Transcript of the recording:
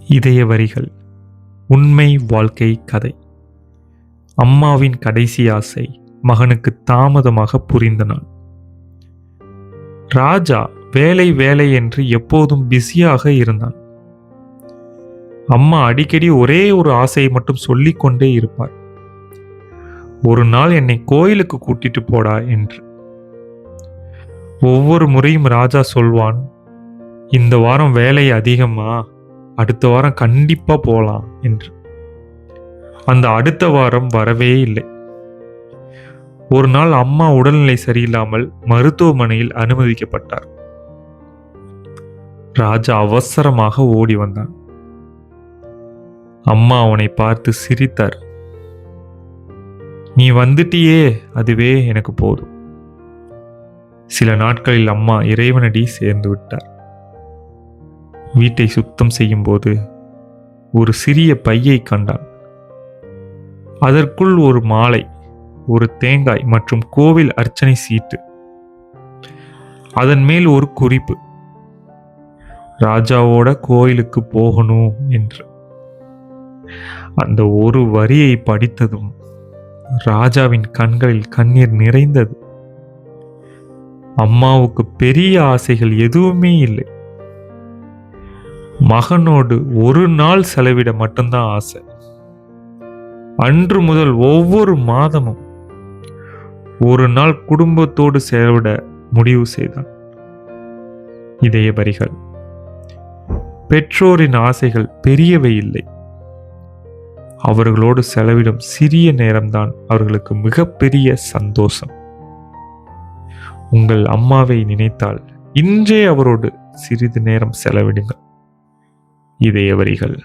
இதய வரிகள். உண்மை வாழ்க்கை கதை. அம்மாவின் கடைசி ஆசை மகனுக்கு தாமதமாக புரிந்த நாள். ராஜா வேலை வேலை என்று எப்போதும் பிஸியாக இருந்தான். அம்மா அடிக்கடி ஒரே ஒரு ஆசையை மட்டும் சொல்லிக் கொண்டே இருப்பார். ஒரு நாள் என்னை கோயிலுக்கு கூட்டிட்டு போடா என்று. ஒவ்வொரு முறையும் ராஜா சொல்வான், இந்த வாரம் வேலை அதிகமா, அடுத்த வாரம் கண்டிப்பா போலாம் என்று. அந்த அடுத்த வாரம் வரவே இல்லை. ஒரு நாள் அம்மா உடல்நிலை சரியில்லாமல் மருத்துவமனையில் அனுமதிக்கப்பட்டார். ராஜா அவசரமாக ஓடி வந்தான். அம்மா அவனை பார்த்து சிரித்தார். நீ வந்துட்டியே, அதுவே எனக்கு போதும். சில நாட்களில் அம்மா இறைவனடி சேர்ந்து விட்டார். வீட்டை சுத்தம் செய்யும் போது ஒரு சிறிய பையை கண்டான். அதற்குள் ஒரு மாலை, ஒரு தேங்காய் மற்றும் கோவில் அர்ச்சனை சீட்டு. அதன் மேல் ஒரு குறிப்பு, ராஜாவோட கோயிலுக்கு போகணும் என்று. அந்த ஒரு வரியை படித்ததும் ராஜாவின் கண்களில் கண்ணீர் நிறைந்தது. அம்மாவுக்கு பெரிய ஆசைகள் எதுவுமே இல்லை. மகனோடு ஒரு நாள் செலவிட மட்டும்தான் ஆசை. அன்று முதல் ஒவ்வொரு மாதமும் ஒரு நாள் குடும்பத்தோடு செலவிட முடிவு செய்தான். இதய வரிகள். பெற்றோரின் ஆசைகள் பெரியவை இல்லை. அவர்களோடு செலவிடும் சிறிய நேரம்தான் அவர்களுக்கு மிகப்பெரிய சந்தோஷம். உங்கள் அம்மாவை நினைத்தால் இன்றே அவரோடு சிறிது நேரம் செலவிடுங்கள். இதய வரிகள்.